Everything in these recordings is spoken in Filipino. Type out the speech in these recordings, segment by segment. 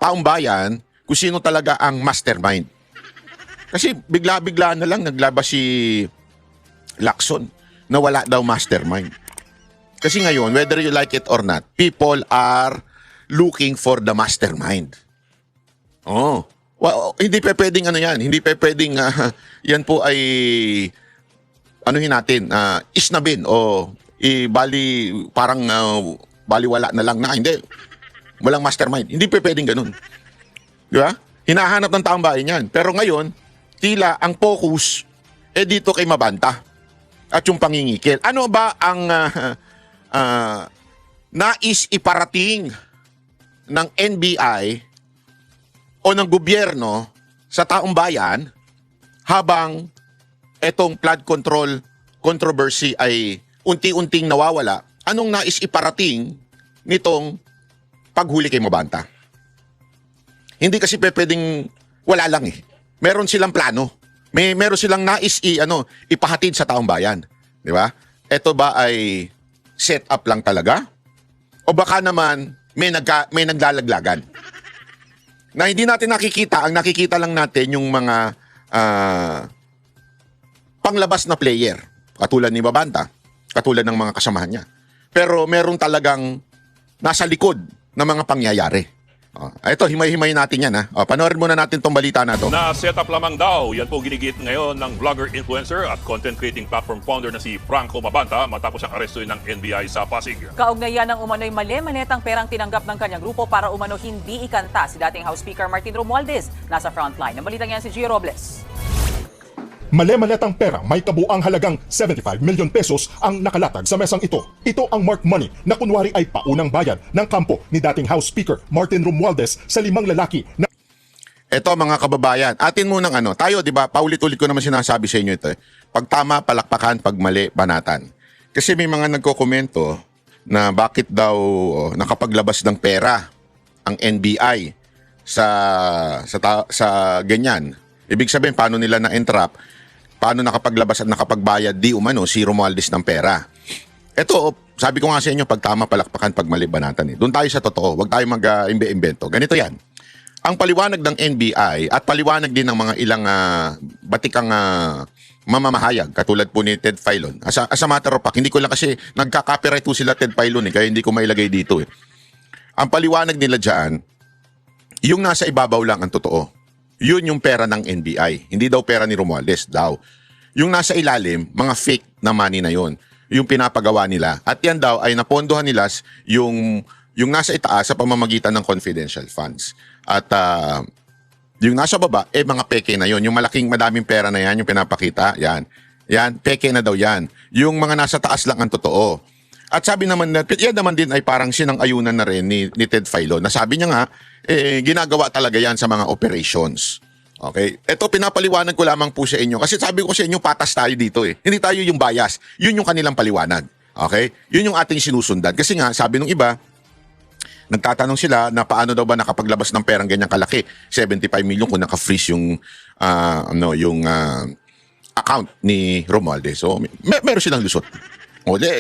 taong bayan kung sino talaga ang mastermind. Kasi bigla-bigla na lang naglabas si Lacson na wala daw mastermind. Kasi ngayon, whether you like it or not, people are looking for the mastermind. Oh, well, hindi pa pwedeng ano yan. Hindi pa pwedeng yan po ay anuhin natin, isnabin o bali parang baliwala na lang na hindi. Walang mastermind. Hindi pa pwedeng ganun. Di ba? Hinahanap ng taong bayan yan. Pero ngayon, tila ang focus dito kay Mabanta at yung pangingikil. Ano ba ang nais iparating ng NBI o ng gobyerno sa taong bayan habang etong flood control controversy ay unti-unting nawawala? Anong nais iparating nitong paghuli kay Mabanta? Hindi kasi pwedeng wala lang eh. Meron silang plano. Meron silang nais ipahatid sa taong bayan. Di ba? Ito ba ay set up lang talaga? O baka naman may naglalaglagan? Na hindi natin nakikita. Ang nakikita lang natin yung mga panglabas na player. Katulad ni Mabanta. Katulad ng mga kasamahan niya. Pero meron talagang nasa likod ng mga pangyayari. Ito, himay-himay natin yan. Panoorin muna natin tong balita na to. Na setup lamang daw, yan po ginigit ngayon ng vlogger, influencer at content creating platform founder na si Franco Mabanta matapos ang arestuin ng NBI sa Pasig. Kaugnayan ng umano'y mali-manetang perang tinanggap ng kanyang grupo para umano hindi ikanta si dating House Speaker Martin Romualdez. Nasa frontline. Ang balita niyan si Gio Robles. Mali-maletang pera may kabuang halagang 75 million pesos ang nakalatag sa mesang ito. Ito ang marked money na kunwari ay paunang bayad ng kampo ni dating House Speaker Martin Romualdez sa 5 lalaki na... Ito mga kababayan, atin munang tayo 'di ba? Paulit-ulit ko naman sinasabi sa inyo ito. Pag tama, palakpakan, pag mali, banatan. Kasi may mga nagko-komento na bakit daw nakapaglabas ng pera ang NBI sa ganyan. Ibig sabihin paano nila na-entrap? Paano nakapaglabas at nakapagbayad di umano si Romualdez ng pera? Ito, sabi ko nga sa inyo, pag tama, palakpakan, pag mali, banatan. Doon tayo sa totoo. Huwag tayo mag-imbento. Ganito yan. Ang paliwanag ng NBI at paliwanag din ng mga ilang batikang mamamahayag, katulad po ni Ted Filon. As a matter of fact, hindi ko lang kasi nagka-copyright po sila Ted Filon kaya hindi ko mailagay dito. Ang paliwanag nila dyan, yung nasa ibabaw lang ang totoo. Yun yung pera ng NBI. Hindi daw pera ni Romualdez daw. Yung nasa ilalim, mga fake na money na yun. Yung pinapagawa nila. At yan daw ay napondohan nila yung nasa itaas sa pamamagitan ng confidential funds. At yung nasa baba, mga peke na yun. Yung madaming pera na yan, yung pinapakita, yan. Yan, peke na daw yan. Yung mga nasa taas lang ang totoo. At sabi naman, yan naman din ay parang sinang-ayunan na rin ni Ted Filon. Na sabi niya nga, ginagawa talaga yan sa mga operations. Okay? Ito, pinapaliwanag ko lamang po sa inyo. Kasi sabi ko sa inyo, patas tayo dito eh. Hindi tayo yung bias. Yun yung kanilang paliwanag. Okay? Yun yung ating sinusundan. Kasi nga, sabi nung iba, nagtatanong sila na paano daw ba nakapaglabas ng perang ganyang kalaki. 75 million kung naka-freeze yung account ni Romualdez. So, meron silang lusot.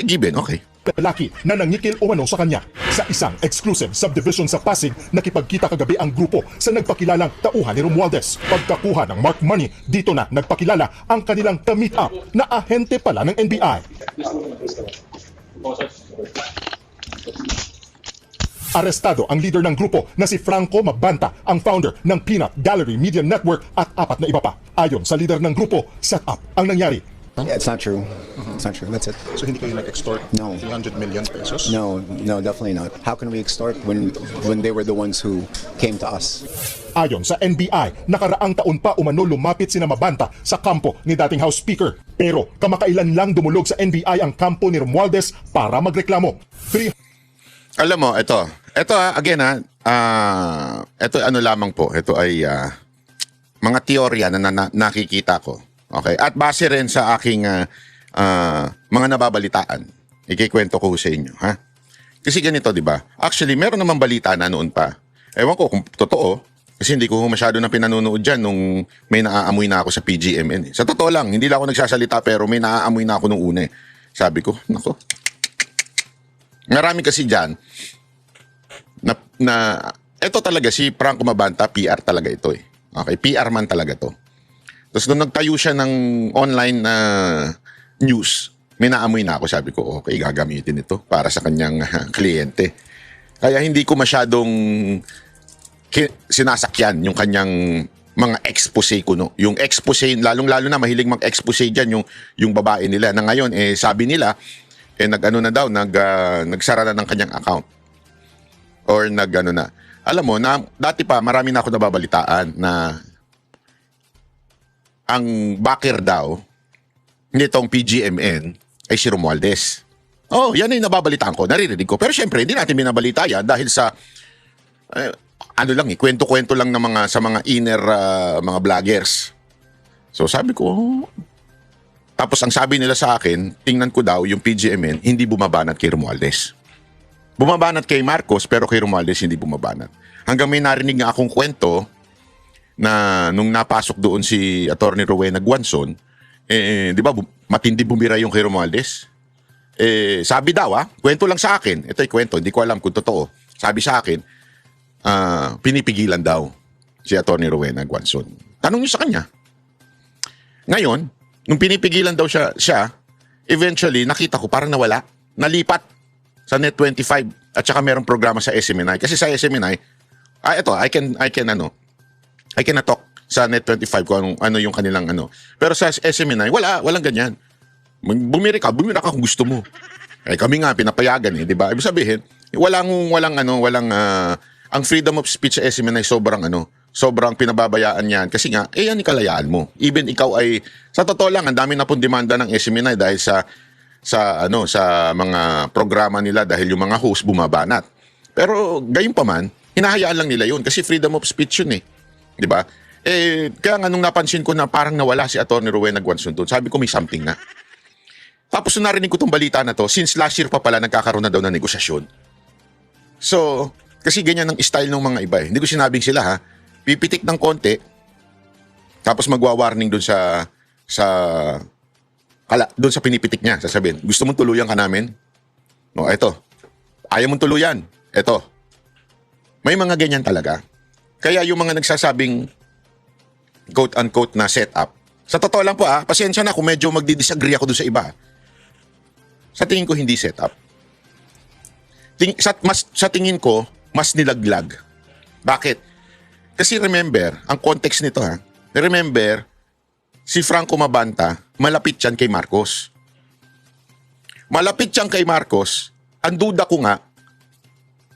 Given, okay. lalaki na nangikil umano sa kanya. Sa isang exclusive subdivision sa Pasig, nakipagkita kagabi ang grupo sa nagpakilalang tauhan ni Romualdez. Pagkakuha ng marked money, dito na nagpakilala ang kanilang ka-meet up na ahente pala ng NBI. Arestado ang leader ng grupo na si Franco Mabanta, ang founder ng Peanut Gallery Media Network at 4 na iba pa. Ayon sa leader ng grupo, set up ang nangyari. Yeah, it's not true. It's not true. That's it. So hindi kayo nag-extort No. 300 million pesos? No, definitely not. How can we extort when they were the ones who came to us? Ayon sa NBI, nakaraang taon pa umano lumapit sina Mabanta sa kampo ni dating House Speaker. Pero kamakailan lang dumulog sa NBI ang kampo ni Romualdez para magreklamo. Alam mo, ito again ito ano lamang po, ito ay mga teorya na nakikita ko. Okay? At base rin sa aking mga nababalitaan. Ikikwento ko sa inyo, ha? Kasi ganito, di ba? Actually, meron namang balita na noon pa. Ewan ko kung totoo, kasi hindi ko masyado na pinanunood dyan nung may naaamoy na ako sa PGMN. Sa totoo lang, hindi lang ako nagsasalita pero may naaamoy na ako nung una. Sabi ko, nako. Marami kasi dyan na ito talaga, si Franco Mabanta, PR talaga ito eh. Okay, PR man talaga to. Tapos nung nagtayo siya ng online na news, may naamoy na ako. Sabi ko, okay, gagamitin ito para sa kanyang kliyente. Kaya hindi ko masyadong sinasakyan yung kanyang mga expose kuno. Yung expose, lalong-lalo na mahilig mag-expose dyan yung babae nila. Na ngayon, sabi nila, nagsara na ng kanyang account. Or na. Alam mo, dati pa, marami na ako nababalitaan na ang backer daw nitong PGMN ay si Romualdez. Oh, yan ay nababalitaan ko, naririnig ko. Pero syempre, hindi natin binabalita yan dahil sa kwento-kwento lang ng sa mga inner mga vloggers. So sabi ko, tapos ang sabi nila sa akin, tingnan ko daw yung PGMN, hindi bumabanat kay Romualdez. Bumabanat kay Marcos, pero kay Romualdez hindi bumabanat. Hanggang may narinig nga akong kwento na nung napasok doon si Attorney Rowena Guanzon, di ba, matindi bumira yung kay Romualdez. Sabi daw, kwento lang sa akin, ito ay kwento, hindi ko alam kung totoo. Sabi sa akin, pinipigilan daw si Attorney Rowena Guanzon. Tanong niyo sa kanya. Ngayon, nung pinipigilan daw siya, eventually, nakita ko parang nawala. Nalipat sa Net25 at saka merong programa sa SMNI. Kasi sa SMNI, I can talk sa Net25 kung ano yung kanilang ano. Pero sa SMNI, walang ganyan. Bumira ka kung gusto mo. Kami nga pinapayagan di ba? Ibig sabihin, ang freedom of speech sa SMNI sobrang pinababayaan yan kasi nga yan ang kalayaan mo. Even ikaw ay sa totoo lang ang dami na pong demanda ng SMNI dahil sa mga programa nila dahil yung mga host bumabanat. Pero gayon pa man, hinahayaan lang nila yun kasi freedom of speech yun di ba? Kaya nga nung napansin ko na parang nawala si Atty. Rowena Guanzon doon, sabi ko may something na. Tapos nung narinig ko tong balita na to, since last year pa pala nagkakaroon na daw ng negosasyon. So, kasi ganyan ang style ng mga iba Hindi ko sinabing sila pipitik ng konti, tapos magwa-warning doon doon sa pinipitik niya. Sasabihin, gusto mong tuluyan ka namin? No, eto. Ayaw mong tuluyan? Eto. May mga ganyan talaga. Kaya yung mga nagsasabing quote-unquote na setup, sa totoo lang po pasensya na kung medyo magdi-disagree ako doon sa iba. Sa tingin ko hindi setup. Sa tingin ko, mas nilaglag. Bakit? Kasi remember, ang context nito remember, si Franco Mabanta, malapit yan kay Marcos. Malapit yan kay Marcos, ang duda ko nga,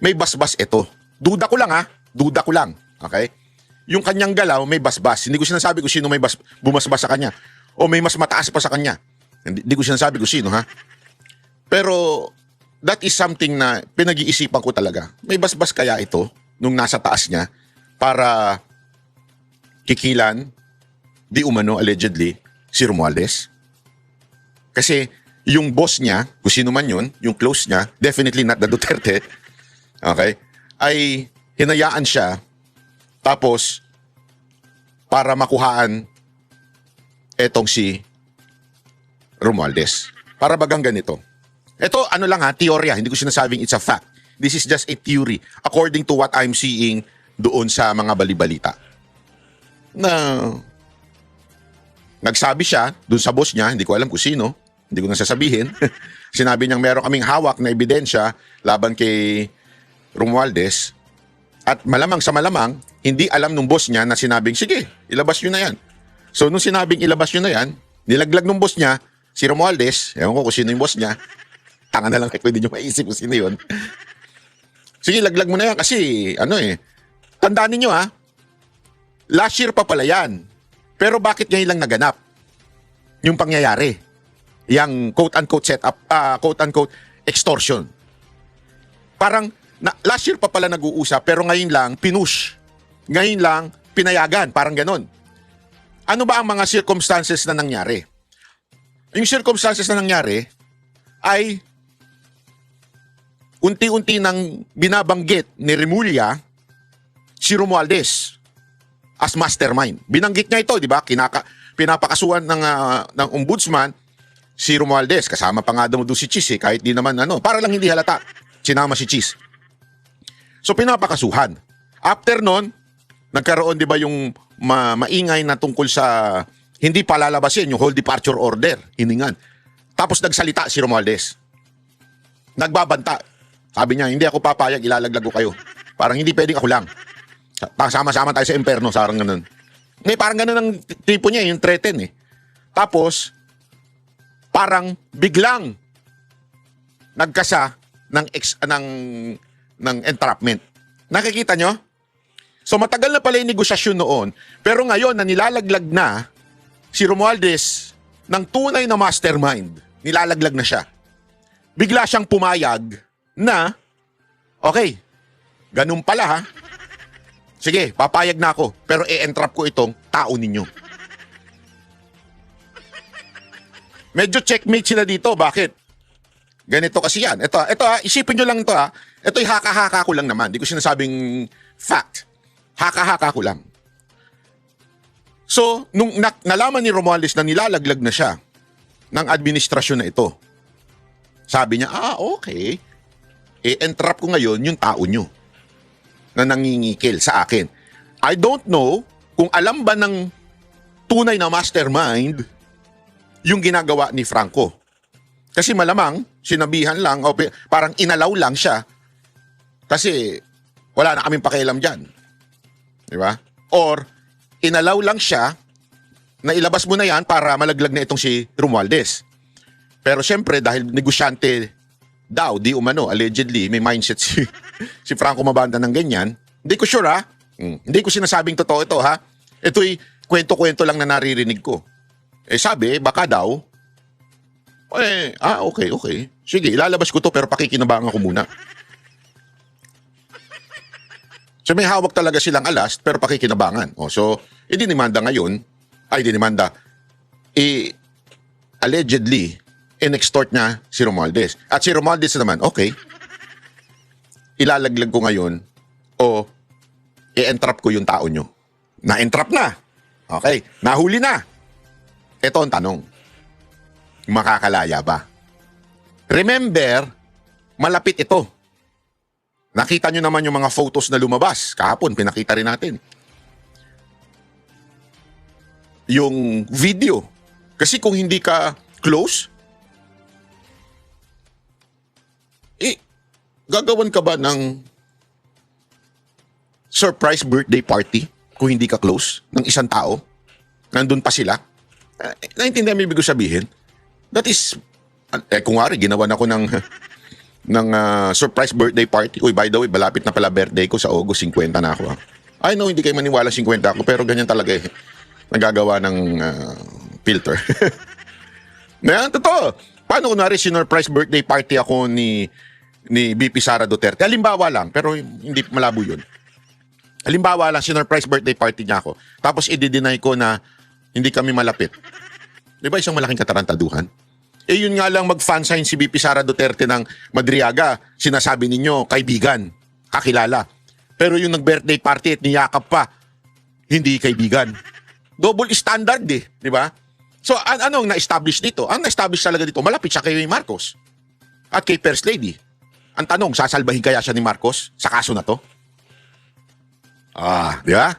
may basbas ito. Duda ko lang. Okay? Yung kanyang galaw, may basbas. Hindi ko sinasabi kung sino may bumasbas sa kanya. O may mas mataas pa sa kanya. Hindi ko sinasabi kung sino, Pero, that is something na pinag-iisipan ko talaga. May basbas kaya ito, nung nasa taas niya, para kikilan, di umano, allegedly, si Romualdez? Kasi, yung boss niya, kung sino man yun, yung close niya, definitely not the Duterte, okay, ay hinayaan siya, tapos, para makuhaan etong si Romualdez. Para bagang ganito. Ito, teorya. Hindi ko sinasabing it's a fact. This is just a theory. According to what I'm seeing doon sa mga balibalita. Na nagsabi siya doon sa boss niya, hindi ko alam kung sino, hindi ko na sasabihin. Sinabi niyang meron kaming hawak na ebidensya laban kay Romualdez. At malamang sa malamang, hindi alam nung boss niya na sinabing, sige, ilabas nyo na yan. So, nung sinabing ilabas nyo na yan, nilaglag nung boss niya, si Romualdez, ewan ko kung sino yung boss niya, tanga na lang kayo, pwede nyo maisip kung sino yun. Sige, laglag mo na yan kasi, tandaan ninyo last year pa pala yan. Pero bakit ngayon lang naganap yung pangyayari? Yang quote-unquote setup, quote-unquote extortion. Parang, last year pa pala nag-uusap, pero ngayon lang, pinush. Ngayon lang, pinayagan. Parang ganon. Ano ba ang mga circumstances na nangyari? Yung circumstances na nangyari ay unti-unti nang binabanggit ni Remulla si Romualdez as mastermind. Binanggit niya ito, di ba? Pinapakasuhan ng ombudsman si Romualdez. Kasama pa nga daw doon si Chis kahit di naman para lang hindi halata. Sinama si Chis. So pinapakasuhan. After nun, nagkaroon 'di ba yung maingay na tungkol sa hindi palalabasin yung whole departure order, hiningan. Tapos nagsalita si Romualdez. Nagbabanta. Sabi niya, hindi ako papayag, ilalaglag ko kayo. Parang hindi pwedeng ako lang. Sama-sama tayo sa imperno, sarang ganun. Parang ganun ang tipo niya, yung threaten eh. Tapos, parang biglang nagkasa ng entrapment. Nakikita nyo? So matagal na pala yung negosasyon noon, pero ngayon na nilalaglag na si Romualdez ng tunay na mastermind. Nilalaglag na siya. Bigla siyang pumayag na, okay, ganun pala ha. Sige, papayag na ako, pero i-entrap ko itong tao ninyo. Medyo checkmate sila dito. Bakit? Ganito kasi yan. Ito isipin nyo lang ito ha. Ito'y haka-haka ko lang naman. Di ko sinasabing fact. Haka-haka ko lang. So, nung nalaman ni Romualdez na nilalaglag na siya ng administrasyon na ito, sabi niya, okay. I-entrap ko ngayon yung tao nyo na nangingikil sa akin. I don't know kung alam ba ng tunay na mastermind yung ginagawa ni Franco. Kasi malamang, sinabihan lang, o parang inalaw lang siya kasi wala na kaming pakialam dyan. Di ba? Or, inalaw lang siya na ilabas mo na yan para malaglag na itong si Romualdez. Pero syempre, dahil negosyante daw, di umano, allegedly, may mindset si Franco Mabanta ng ganyan. Hindi ko sure ha. Hindi ko sinasabing totoo ito ha. Ito'y kwento-kwento lang na naririnig ko. Sabi, baka daw, okay. Sige, ilalabas ko to pero pakikinabangan ko muna. So may hawak talaga silang alas pero pakikinabangan. So, idinimanda ngayon, allegedly, in-extort niya si Romualdez. At si Romualdez naman, okay, ilalaglag ko ngayon o i-entrap ko yung tao nyo. Na-entrap na. Okay, nahuli na. Ito ang tanong. Makakalaya ba? Remember, malapit ito. Nakita nyo naman yung mga photos na lumabas. Kahapon, pinakita rin natin. Yung video. Kasi kung hindi ka close, gagawan ka ba ng surprise birthday party kung hindi ka close ng isang tao? Nandun pa sila? Naintindihan mo ibig ko sabihin? That is, kung wari, ginawan ako ng surprise birthday party. Uy, by the way, malapit na pala birthday ko sa August, 50 na ako. I know, hindi kayo maniwala 50 ako, pero ganyan talaga eh. Nagagawa ng filter. Ngayon, totoo. Paano kunwari sinurprise birthday party ako ni BP Sara Duterte? Halimbawa lang, pero hindi malabo yun. Halimbawa lang, sinurprise birthday party niya ako. Tapos i-deny ko na hindi kami malapit. Di ba isang malaking katarantaduhan? Yun nga lang mag-fan sign si BP Sara Duterte ng Madriaga, sinasabi ninyo, kaibigan, kakilala. Pero yung nag-birthday party at niyakap pa, hindi kaibigan. Double standard eh, di ba? So, anong na-establish dito? Ang na-establish talaga dito, malapit siya kay Marcos at kay First Lady. Ang tanong, sasalbahin kaya siya ni Marcos sa kaso na to? Di ba?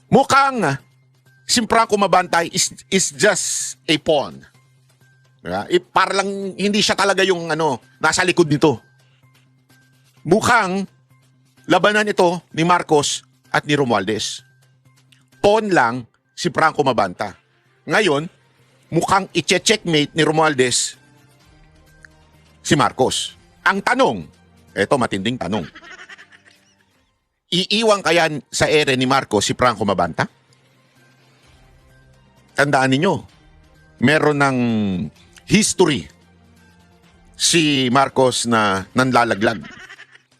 Mukhang si Franco Mabanta is just a pawn. Diba? Para lang hindi siya talaga yung nasa likod nito. Mukhang labanan ito ni Marcos at ni Romualdez. Pawn lang si Franco Mabanta. Ngayon, mukhang i-checkmate ni Romualdez si Marcos. Ang tanong, eto matinding tanong. Iiwan kaya sa ere ni Marcos si Franco Mabanta? Tandaan ninyo, meron ng history si Marcos na nanlalaglag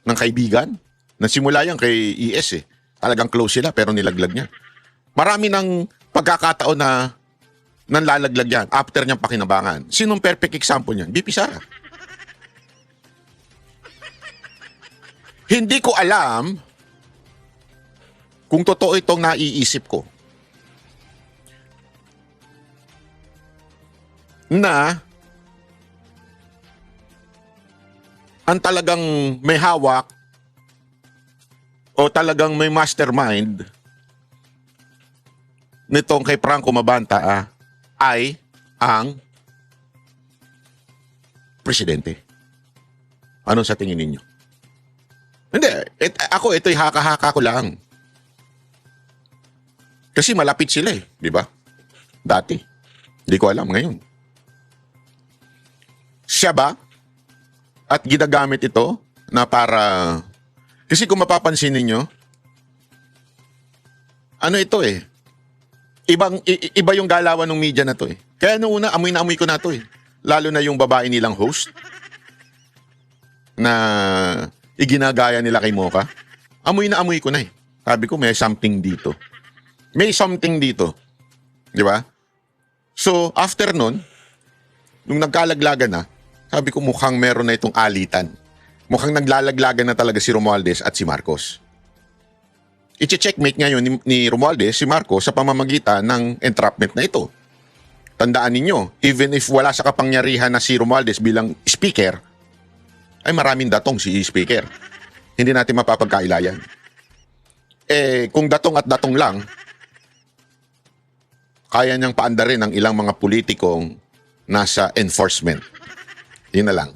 ng kaibigan. Nagsimula yan kay ES eh. Talagang close sila pero nilaglag niya. Marami ng pagkakataon na nanlalaglag yan after niyang pakinabangan. Sinong perfect example niyan? BP Sara. Hindi ko alam kung totoo itong naiisip ko. Na ang talagang may hawak o talagang may mastermind nitong kay Franco Mabanta ay ang presidente. Ano sa tingin ninyo? Hindi, ito'y haka-haka ko lang. Kasi malapit sila di ba? Dati. Hindi ko alam ngayon. Siya ba? At ginagamit ito na para... Kasi kung mapapansin ninyo, ano ito iba yung galawan ng media na to Kaya nung una, amoy na amoy ko na to Lalo na yung babae nilang host na iginagaya nila kay Mocha. Amoy na amoy ko na Sabi ko, may something dito. May something dito. Di ba? So, after nun, nung nagkalaglagan na, sabi ko mukhang meron na itong alitan. Mukhang naglalaglagan na talaga si Romualdez at si Marcos. I-checkmate ngayon ni Romualdez si Marcos sa pamamagitan ng entrapment na ito. Tandaan ninyo, even if wala sa kapangyarihan na si Romualdez bilang speaker, ay maraming datong si speaker. Hindi natin mapapagkailayan. Kung datong at datong lang, kaya niyang paandarin ang ilang mga politikong nasa enforcement. Yun na lang.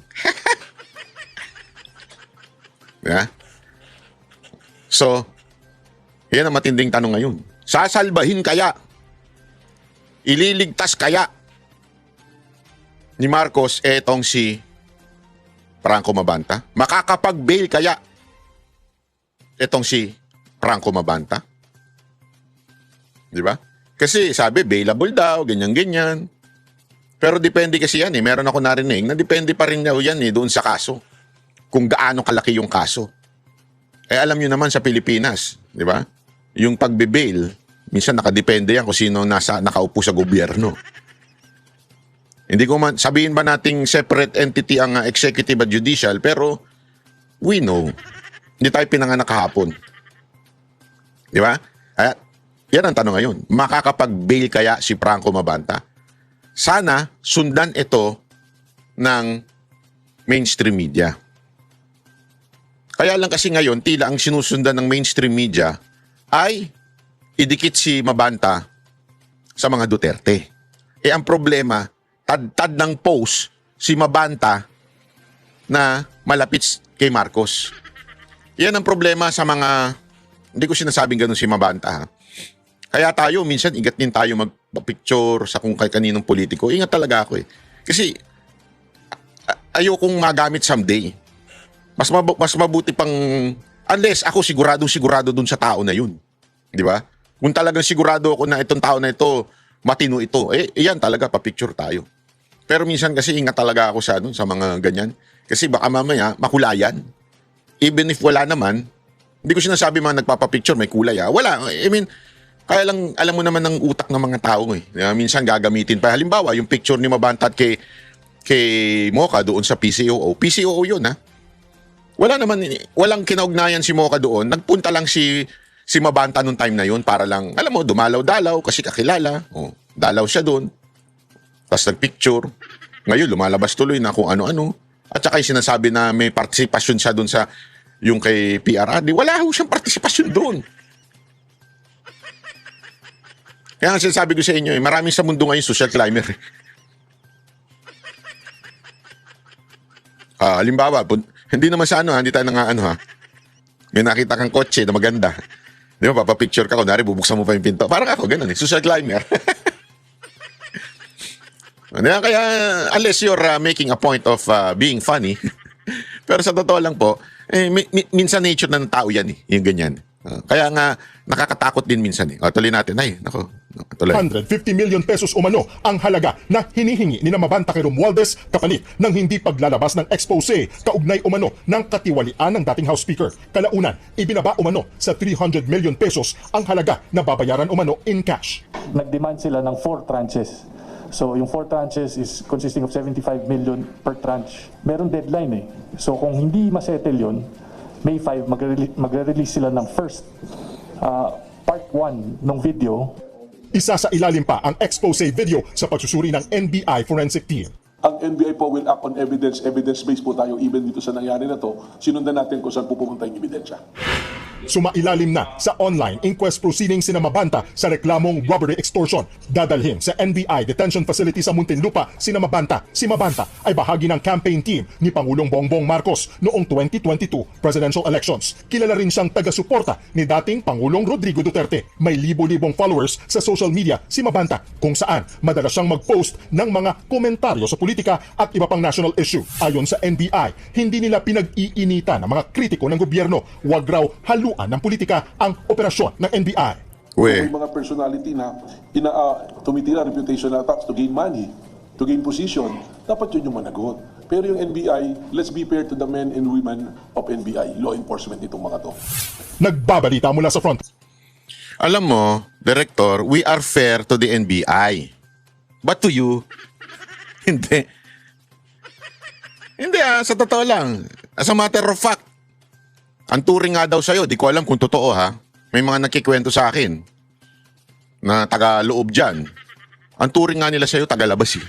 Yeah? So, yan ang matinding tanong ngayon. Sasalbahin kaya? Ililigtas kaya ni Marcos etong si Franco Mabanta? Makakapag-bail kaya etong si Franco Mabanta? Di ba? Kasi sabi, bailable daw, ganyan-ganyan. Pero depende kasi yan Meron ako narinig na depende pa rin daw yan doon sa kaso. Kung gaano kalaki yung kaso. Alam nyo naman sa Pilipinas, di ba? Yung pagbe-bail, minsan nakadepende yan kung sino nakaupo sa gobyerno. Hindi ko man, sabihin ba nating separate entity ang executive at judicial, pero we know. Hindi tayo pinanganak kahapon. Di ba? Yan ang tanong ngayon. Makakapag-bail kaya si Franco Mabanta? Sana sundan ito ng mainstream media. Kaya lang kasi ngayon, tila ang sinusundan ng mainstream media ay idikit si Mabanta sa mga Duterte. Ang problema, tad-tad ng post si Mabanta na malapit kay Marcos. Yan ang problema sa mga, hindi ko sinasabing ganun si Mabanta. Kaya tayo, minsan ingat din tayo magpicture sa kung kaninong politiko. Ingat talaga ako Kasi ayokong magamit someday. Mas mabuti pang, unless ako sigurado dun sa tao na yun. Di ba? Kung talagang sigurado ako na itong tao na ito, matino ito, yan talaga, papicture tayo. Pero minsan kasi ingat talaga ako sa mga ganyan. Kasi baka mamaya, makulayan. Even if wala naman, hindi ko sinasabi mga nagpapapicture, may kulay Wala, I mean, kaya lang, alam mo naman ng utak ng mga tao minsan gagamitin pa. Halimbawa, yung picture ni Mabanta at kay Mocha doon sa PCOO. PCOO yun walang kinaugnayan si Mocha doon. Nagpunta lang si Mabanta nung time na yun para lang, alam mo, dumalaw-dalaw kasi kakilala. Dalaw siya doon. Tapos nagpicture. Ngayon, lumalabas tuloy na kung ano-ano. At saka yung sinasabi na may partisipasyon siya doon sa yung kay PRRD. Wala siyang partisipasyon doon. Kaya nga sinasabi ko sa inyo, maraming sa mundo ngayon social climber. Halimbawa, hindi naman sa hindi tayo may nakita kang kotse na maganda. Di ba, papapicture ka, kunwari, bubuksan mo pa yung pinto. Parang ako, ganun social climber. Kaya, unless you're making a point of being funny, pero sa totoo lang po, minsan nature na ng tao yan yung ganyan. Kaya nga, nakakatakot din minsan tuloy natin. Tuloy. 150 million pesos umano ang halaga na hinihingi ni Mabanta kay Romualdez kapalit ng hindi paglalabas ng expose kaugnay umano ng katiwalian ng dating House Speaker. Kalaunan, ibinaba umano sa 300 million pesos ang halaga na babayaran umano in cash. Nag-demand sila ng 4 tranches. So yung 4 tranches is consisting of 75 million per tranche. Meron deadline So kung hindi masettle yun, May 5, magre-release sila ng first part 1 ng video. Isa sa ilalim pa ang expose video sa pagsusuri ng NBI Forensic Team. Ang NBI po will act on evidence-based po tayo even dito sa nangyari na to. Sinundan natin kung saan po pupunta yung ebidensya. Sumailalim na sa online inquest proceedings sina Mabanta sa reklamong robbery extortion. Dadalhin sa NBI detention facility sa Muntinlupa sina Mabanta. Si Mabanta ay bahagi ng campaign team ni Pangulong Bongbong Marcos noong 2022 presidential elections. Kilala rin siyang taga-suporta ni dating Pangulong Rodrigo Duterte. May libo-libong followers sa social media si Mabanta kung saan madalas siyang mag-post ng mga komentaryo sa politika at iba pang national issue. Ayon sa NBI, hindi nila pinag-iinita ng mga kritiko ng gobyerno. Wag raw haluan ng politika ang operasyon ng NBI. We, May mga personality na tumitira reputational attacks to gain money, to gain position. Dapat yun yung managot. Pero yung NBI, let's be fair to the men and women of NBI, law enforcement itong mga to. Nagbabalita mula sa front. alam mo, Director, we are fair to the NBI. But to you, hindi. Hindi sa totoo lang. As a matter of fact, ang turing nga daw sa'yo, di ko alam kung totoo ha. May mga nagkikwento sa akin na taga-loob dyan. Ang turing nga nila sa'yo, taga-labas eh.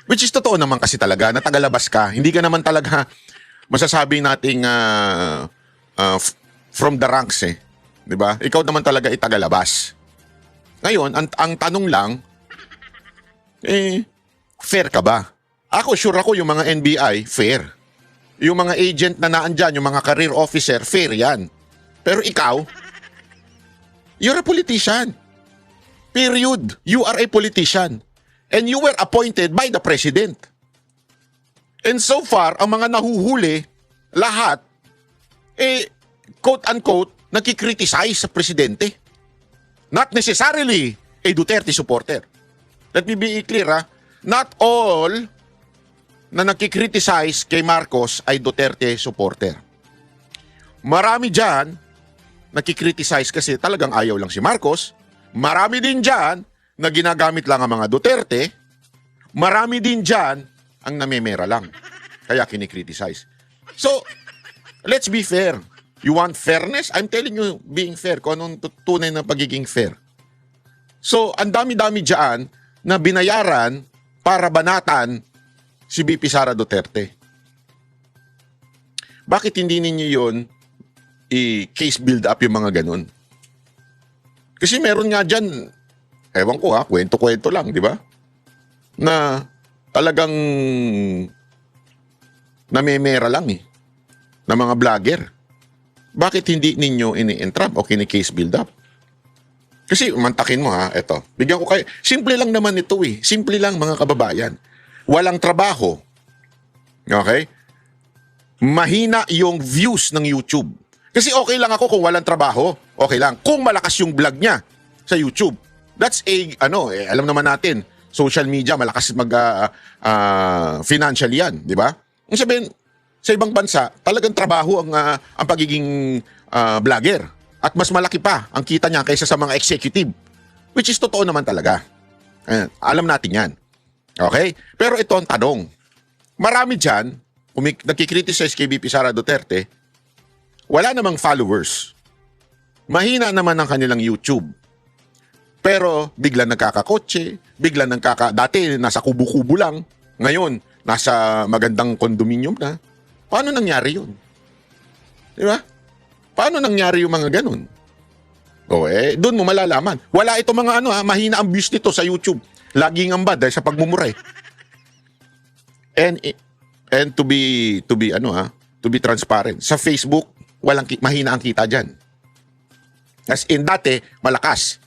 Which is totoo naman kasi talaga, na taga-labas ka. Hindi ka naman talaga masasabi nating from the ranks eh. Di ba? Ikaw naman talaga taga-labas. Ngayon, ang tanong lang, fair ka ba? Ako, sure ako yung mga NBI, fair. Yung mga agent na naandyan, yung mga career officer, fair yan. Pero ikaw, you're a politician. Period. You are a politician. And you were appointed by the president. And so far, ang mga nahuhuli, lahat, quote-unquote, nakikriticize sa presidente. Not necessarily a Duterte supporter. Let me be clear not all na nakikriticize kay Marcos ay Duterte supporter. Marami dyan nakikriticize kasi talagang ayaw lang si Marcos. Marami din dyan na ginagamit lang ang mga Duterte. Marami din dyan ang namemera lang. Kaya kinikriticize. So, let's be fair. You want fairness? I'm telling you, being fair. Kung anong tunay na pagiging fair. So, ang dami-dami dyan na binayaran para banatan si BP Sara Duterte. Bakit hindi ninyo yun i-case build up yung mga ganun? Kasi meron nga dyan, ewan ko kwento-kwento lang, di ba? Na talagang namemera lang na mga vlogger. Bakit hindi ninyo ini-entrap o kini-case build up? Kasi mantakin mo eto. Bigyan ko kayo. Simple lang naman ito Simple lang mga kababayan. Walang trabaho. Okay? Mahina yung views ng YouTube. Kasi okay lang ako kung walang trabaho. Okay lang. Kung malakas yung vlog niya sa YouTube. That's alam naman natin, social media, malakas financial yan. Di ba? Ang sabihin, sa ibang bansa, talagang trabaho ang pagiging vlogger. At mas malaki pa ang kita niya kaysa sa mga executive. Which is totoo naman talaga. Alam natin yan. Okay? Pero ito ang tanong. Marami dyan, nagkikriticize kay BP Sara Duterte, wala namang followers. Mahina naman ang kanilang YouTube. Pero bigla nagkakakotse, dati nasa kubo-kubo lang, ngayon nasa magandang kondominium na. Paano nangyari yun? Di ba? Paano nangyari yung mga ganun? Doon mo malalaman. Wala ito mga mahina ang views nito sa YouTube. Laging ang bad dahil sa pagmumuray. And to be transparent. Sa Facebook, mahina ang kita diyan. As in dati, malakas.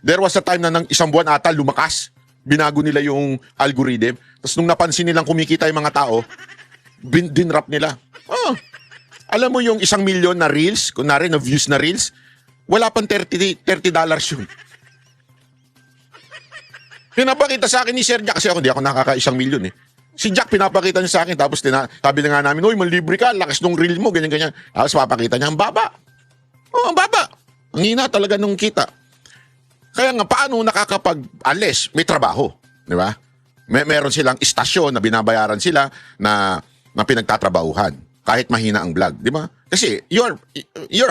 There was a time na ng isang buwan ata lumakas. Binago nila yung algorithm. Tapos nung napansin nilang kumikita yung mga tao, dinrap nila. Alam mo yung 1 million na reels, kunwari na views na reels, wala pang $30 yun. Pinapakita sa akin ni Sir Jack, kasi ako hindi ako nakaka-1 million Si Jack pinapakita niya sa akin, tapos sabi na nga namin, "Uy, manlibre ka, lakas nung reel mo," ganyan-ganyan. Tapos papakita niya, ang baba. Ang baba. Ang hina talaga nung kita. Kaya nga, paano unless may trabaho, di ba? Meron silang istasyon na binabayaran sila na pinagtatrabahuhan. Kahit mahina ang vlog, di ba? Kasi you're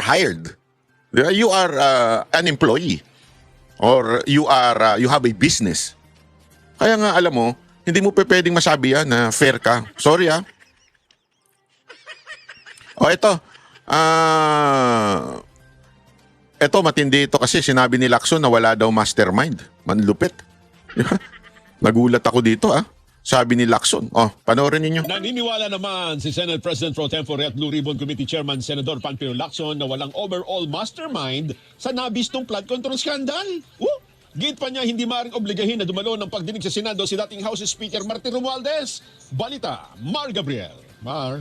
hired. Di ba? You are an employee. Or you have a business. Kaya nga, alam mo, hindi mo pwedeng masabi na fair ka. Sorry ito. Eto, matindi ito kasi sinabi ni Lacson na wala daw mastermind. Manlupit. Nagulat ako dito Sabi ni Lacson. Panoorin ninyo. Naniniwala naman si Senate President Pro Tempore at Blue Ribbon Committee Chairman Senador Panfilo Lacson na walang overall mastermind sa nabistong flood control scandal. Git pa niya hindi maaaring obligahin na dumalo ng pagdinig sa Senado si dating House Speaker Martin Romualdez. Balita, Mar Gabriel. Mar.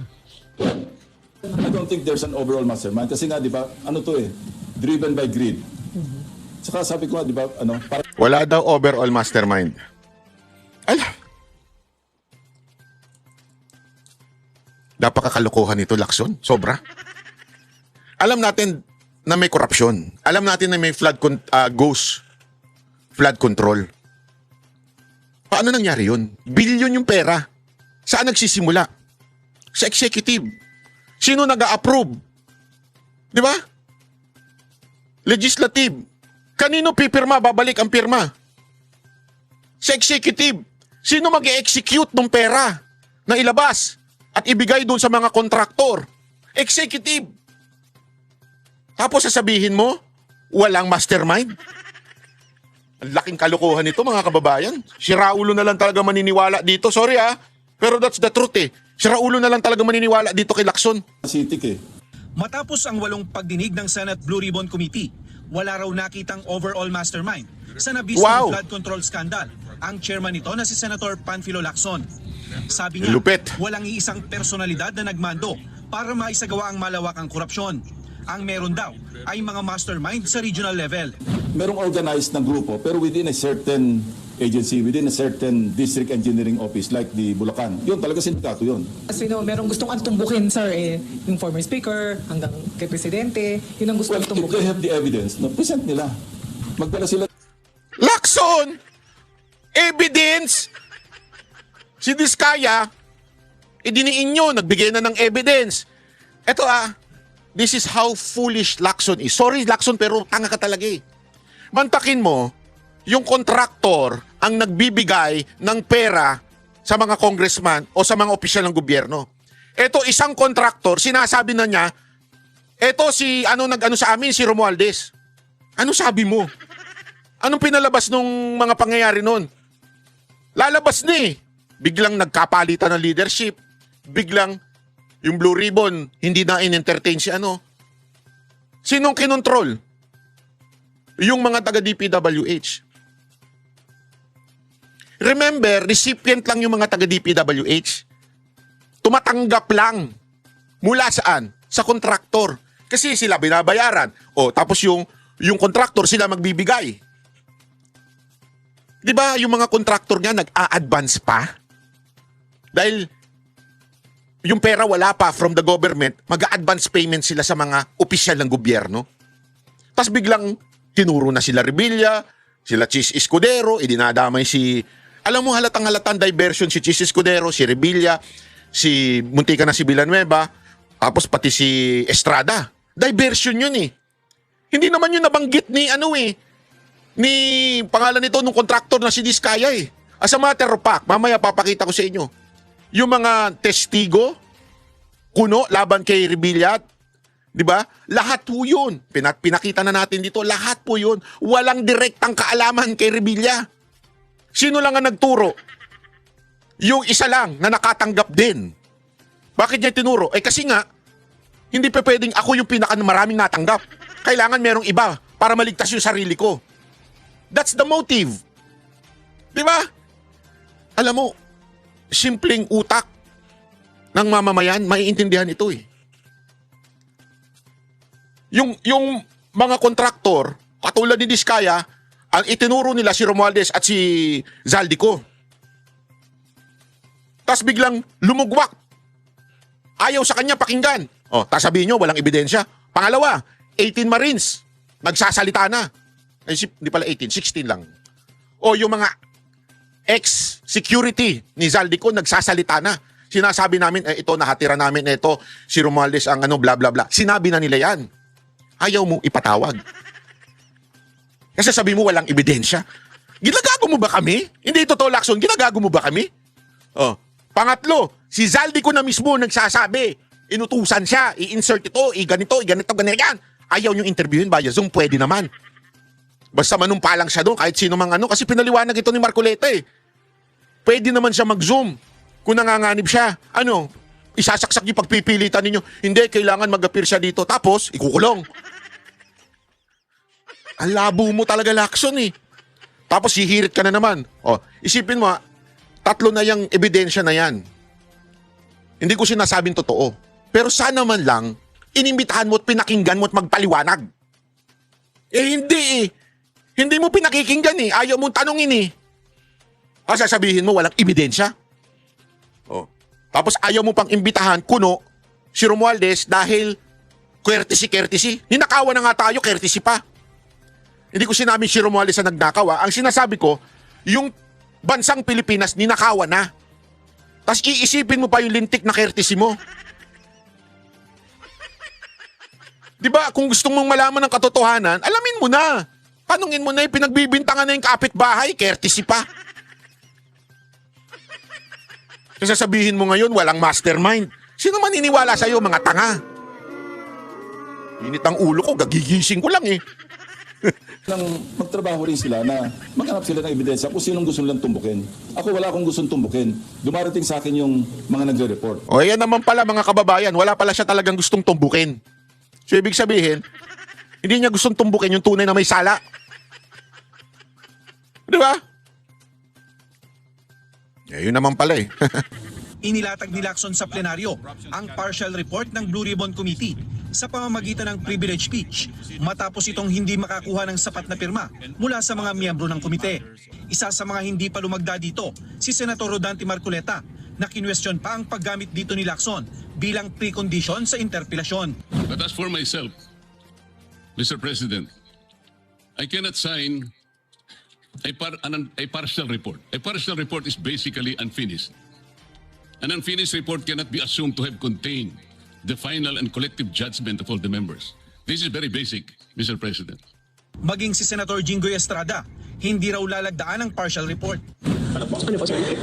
I don't think there's an overall mastermind kasi nga, di ba, driven by greed. Saka sabi ko nga, di ba, Wala daw overall mastermind. Napakakalokohan nito, Lacson. Sobra. Alam natin na may korupsyon. Alam natin na may ghost flood control. Paano nangyari yun? Bilyon yung pera. Saan nagsisimula? Sa executive. Sino nag-a-approve? Di ba? Legislative. Kanino pipirma? Babalik ang pirma. Sa executive. Sino mag-execute ng pera na ilabas at ibigay doon sa mga kontraktor? Executive. Tapos sasabihin mo, walang mastermind? Ang laking kalokohan nito, mga kababayan. Si Raulo na lang talaga maniniwala dito. Sorry pero that's the truth Si Raulo na lang talaga maniniwala dito kay Lacson. Sitik Matapos ang 8 pagdinig ng Senate Blue Ribbon Committee, wala raw nakitang overall mastermind sa nabistong flood control scandal. Ang chairman nito na si Senator Panfilo Lacson. Sabi niya, walang iisang personalidad na nagmando para maisagawa ang malawakang korupsyon. Ang meron daw ay mga mastermind sa regional level. Merong organized ng grupo pero within a certain agency, within a certain district engineering office like the Bulacan. Yun talaga sindikato yun. As we know, merong gustong antumbukin, sir, yung former speaker hanggang kay presidente. Yun ang gustong If antumbukin. they have the evidence, present nila. Magdala sila. Lacson! Evidence! Si Diskaya, idiniin nyo, nagbigay na ng evidence. Eto this is how foolish Lacson is. Sorry Lacson, pero tanga ka talaga Mantakin mo, yung kontraktor ang nagbibigay ng pera sa mga congressman o sa mga opisyal ng gobyerno. Eto, isang kontraktor, sinasabi na niya, eto si, sa amin, si Romualdez. Ano sabi mo? Anong pinalabas nung mga pangyayari nun? Lalabas Biglang nagkapalitan ng leadership. Biglang yung Blue Ribbon, hindi na in-entertain si Sinong kinontrol? Yung mga taga-DPWH. Remember, recipient lang yung mga taga-DPWH. Tumatanggap lang. Mula saan? Sa kontraktor. Kasi sila binabayaran. Tapos yung kontraktor sila magbibigay. Di ba yung mga kontraktor nga nag-a-advance pa? Dahil yung pera wala pa from the government, mag-a-advance payment sila sa mga opisyal ng gobyerno. Tapos biglang tinuro na sila Revilla, sila Chis Escudero, idinadamay alam mo halatang-halatang diversion si Chis Escudero, si Revilla, si muntika na si Villanueva, tapos pati si Estrada. Diversion yun Hindi naman yun nabanggit ni pangalan nito nung kontraktor na si Diskaya As a matter of fact, mamaya papakita ko sa inyo. Yung mga testigo, kuno, laban kay Revilla, di ba? Lahat po yun. Pinakita na natin dito, lahat po yun. Walang direktang kaalaman kay Revilla. Sino lang ang nagturo? Yung isa lang na nakatanggap din. Bakit niya tinuro? Kasi nga, hindi pa pwedeng ako yung pinakamaraming natanggap. Kailangan merong iba para maligtas yung sarili ko. That's the motive. Di ba? Alam mo, simpleng utak ng mamamayan, maiintindihan ito Yung mga kontraktor, katulad ni Diskaya, ang itinuro nila si Romualdez at si Zaldico. Tapos biglang lumugwak. Ayaw sa kanya pakinggan. Tapos sabihin nyo, walang ebidensya. Pangalawa, 18 Marines, nagsasalita na. Hindi pala 18, 16 lang. Yung mga ex-security ni Zaldico nagsasalita na. Sinasabi namin, ito, nahatira namin, ito, si Romualdez ang bla bla bla. Sinabi na nila yan. Ayaw mo ipatawag. Kasi sabi mo walang ebidensya. Ginagago mo ba kami? Hindi totoo, Lacson. Ginagago mo ba kami? Pangatlo, si Zaldico na mismo nagsasabi. Inutusan siya, i-insert ito, ganito, ganyan. ayaw niyong interviewin via Zoom, pwede naman. Basta manumpa lang siya doon, kahit sino mang ano, kasi pinaliwanag ito ni Marcoleta eh. Pwede naman siya mag-Zoom kung nanganganib siya. Ano, isasaksak yung pagpipilitan ninyo. Hindi, kailangan mag-appear siya dito. Tapos, ikukulong. Ang labo mo talaga, Lacson eh. Tapos, hihirit ka na naman. O, isipin mo, 3 na yung ebidensya na yan. Hindi ko sinasabing totoo. Pero sana man lang, inimbitahan mo at pinakinggan mo at magpaliwanag. Eh, hindi eh. Hindi mo pinakikinggan eh. Ayaw mong tanungin eh. Kasi sasabihin mo walang ebidensya. Oh. Tapos ayaw mo pang imbitahan kuno si Romualdez dahil courtesy. Ninakawan na nga tayo, courtesy pa. Hindi ko sinabing si Romualdez ang nagnakaw. Ang sinasabi ko, yung bansang Pilipinas ninakawan na. Tapos iisipin mo pa yung lintik na courtesy mo. Diba, kung gusto mong malaman ng katotohanan, alamin mo na. Tanungin mo na yung pinagbibintangan na yung kapitbahay, courtesy pa. Kasi sasabihin mo ngayon, walang mastermind. Sino man iniwala sa'yo, mga tanga? Init ang ulo ko, gagigising ko lang eh. Nang magtrabaho rin sila na maghanap sila ng ebidensya kung sinong gusto nilang tumbukin. Ako wala akong gustong tumbukin. Dumarating sa akin yung mga nagre-report. O yan naman pala mga kababayan, wala pala siya talagang gustong tumbukin. So ibig sabihin, hindi niya gustong tumbukin yung tunay na may sala. Di ba? Eh, yun naman pala eh. Inilatag ni Lacson sa plenaryo ang partial report ng Blue Ribbon Committee sa pamamagitan ng privilege speech matapos itong hindi makakuha ng sapat na pirma mula sa mga miyembro ng komite. Isa sa mga hindi pa lumagda dito, si Senator Rodante Marcoleta, na kinwestiyon pa ang paggamit dito ni Lacson bilang precondition sa interpelasyon. But as for myself, Mr. President, I cannot sign a partial report. A partial report is basically unfinished. An unfinished report cannot be assumed to have contained the final and collective judgment of all the members. This is very basic, Mr. President. Maging si Senator Jinggoy Estrada, hindi raw lalagdaan ang partial report. Ano po?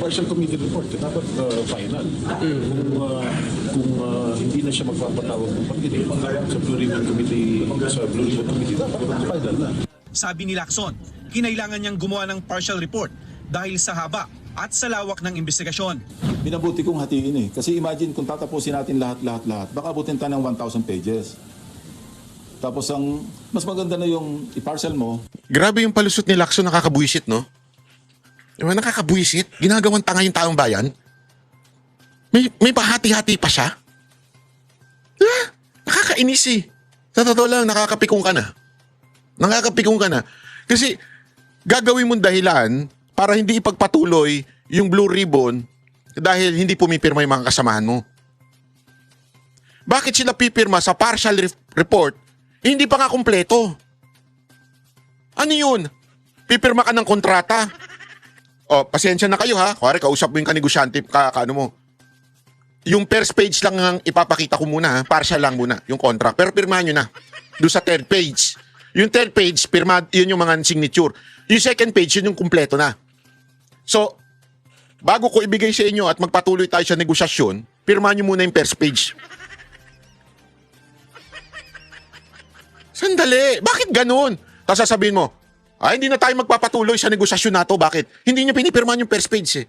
Partial committee report. Dapat final. Kung hindi na siya magpapatawag ng pagdinig sa Blue Ribbon Committee, dapat final na. Sabi ni Lacson, kinailangan niyang gumawa ng partial report dahil sa haba at sa lawak ng investigasyon. Minabuti kong hatiin eh. Kasi imagine kung tatapusin natin lahat, baka abutin tayo ng 1,000 pages. Tapos ang mas maganda na yung i-parcel mo. Grabe yung palusot ni Lacson, nakakabuisit, no? Diba, nakakabuisit? Ginagawang tanga yung taong bayan? May pahati-hati pa siya? Diba? Nakakainis eh. Sa totoo lang, nakakapikong ka na. Kasi gagawin mong dahilan para hindi ipagpatuloy yung Blue Ribbon dahil hindi pumipirma yung mga kasamahan mo. Bakit sila pipirma sa partial report? Hindi pa nga kumpleto. Ano yun? Pipirma ka ng kontrata. O, pasensya na kayo ha. Kuwari, kausap mo yung kanegosyante, ano mo. Yung first page lang ang ipapakita ko muna ha. Partial lang muna, yung contract. Pero pirmahan nyo na. Doon sa third page. Yung third page, yun yung mga signature. Yung second page, yun yung kumpleto na. So, bago ko ibigay sa inyo at magpatuloy tayo sa negosasyon, pirmahan nyo muna yung first page. Sandali, bakit ganun? Tapos sasabihin mo, hindi na tayo magpapatuloy sa negosasyon na to. Bakit? Hindi nyo pinipirmahan yung first page eh.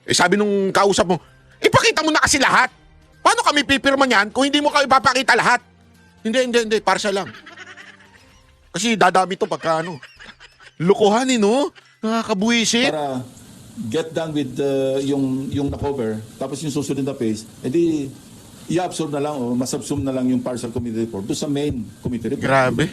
Eh sabi nung kausap mo, ipakita mo na kasi lahat. Paano kami pipirma niyan kung hindi mo kayo ipapakita lahat? Hindi, partial lang. Kasi dadami to pagka ano. Lukuhan no? Nakakabuisit. Para get done with yung na-cover, tapos yung susunod na page, edi i-absorb na lang o masubsum na lang yung partial committee report doon sa main committee report. Grabe.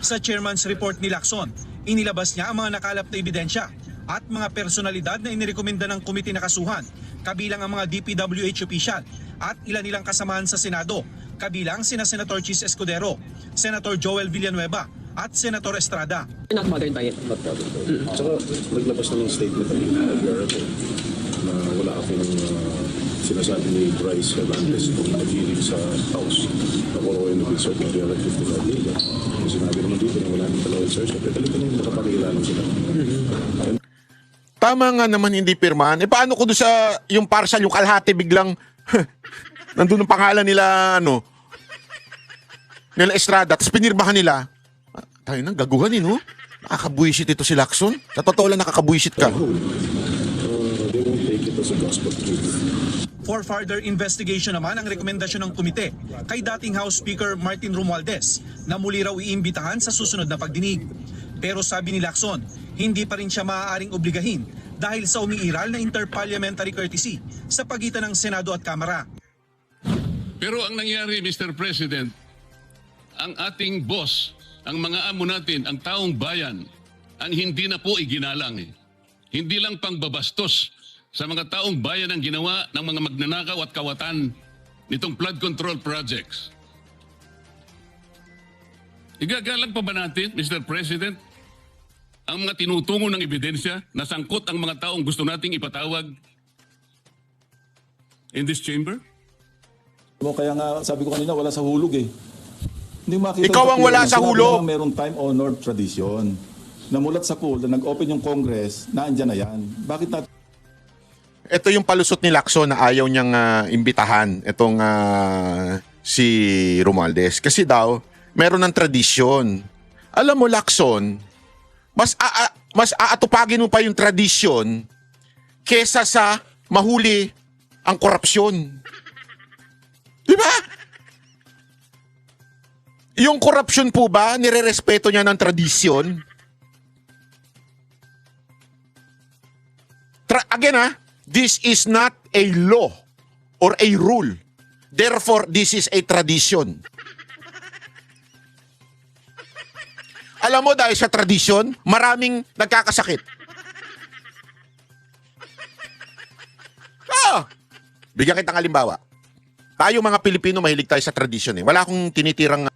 Sa chairman's report ni Lacson, inilabas niya ang mga nakalap na ebidensya at mga personalidad na inirekomenda ng komite na kasuhan, kabilang ang mga DPWH official at ilan nilang kasamahan sa Senado, kabilang sina Senator Chis Escudero, Senator Joel Villanueva at Senator Estrada. Not bothered by it. Tsaka naglabas na ng statement na wala akong sinasabi ni Bryce Hernandez kung nag-ilig sa house. Ako ko yung nag-insert ng 355 million. Yung sinabi naman dito na wala nang talawin search. Talaga nang nakapangilala sila. Tama nga naman hindi pirmahan. Paano ko doon sa yung partial, yung kalahati biglang nandun ang pangalan nila nila Estrada, tapos pinirmahan nila. Tayo nang gaguhan no? Nakakabuisit ito si Lacson. Sa totoo lang nakakabuisit ka. They won't take it as a gospel truth. For further investigation naman ang rekomendasyon ng komite kay dating House Speaker Martin Romualdez na muli raw iimbitahan sa susunod na pagdinig. Pero sabi ni Lacson, hindi pa rin siya maaaring obligahin dahil sa umiiral na interparliamentary courtesy sa pagitan ng Senado at Kamara. Pero ang nangyari, Mr. President, ang ating boss, ang mga amo natin, ang taong bayan, ang hindi na po iginalang. Hindi lang pangbabastos sa mga taong bayan ang ginawa ng mga magnanakaw at kawatan nitong flood control projects. Igagalang pa ba natin, Mr. President, ang mga tinutungo ng ebidensya na sangkot ang mga taong gusto nating ipatawag in this chamber? Kaya nga sabi ko kanina, wala sa hulog eh. Hindi makita Ikaw ang wala sa hulog. Merong time-honored tradition na mulat sa pool na nag-open yung Congress, naandyan na yan. Bakit natin? Ito yung palusot ni Lacson na ayaw niyang imbitahan itong si Romualdez. Kasi daw, meron ng tradisyon. Alam mo, Lacson, mas aatupagin mo pa yung tradisyon kesa sa mahuli ang korupsyon. Di ba? Yung korupsyon po ba, nire-respeto niya ng tradisyon? Again this is not a law or a rule. Therefore, this is a tradition. Alam mo, dahil sa tradisyon, maraming nagkakasakit. Bigyan kitang halimbawa. Tayo mga Pilipino, mahilig tayo sa tradisyon. Wala akong tinitirang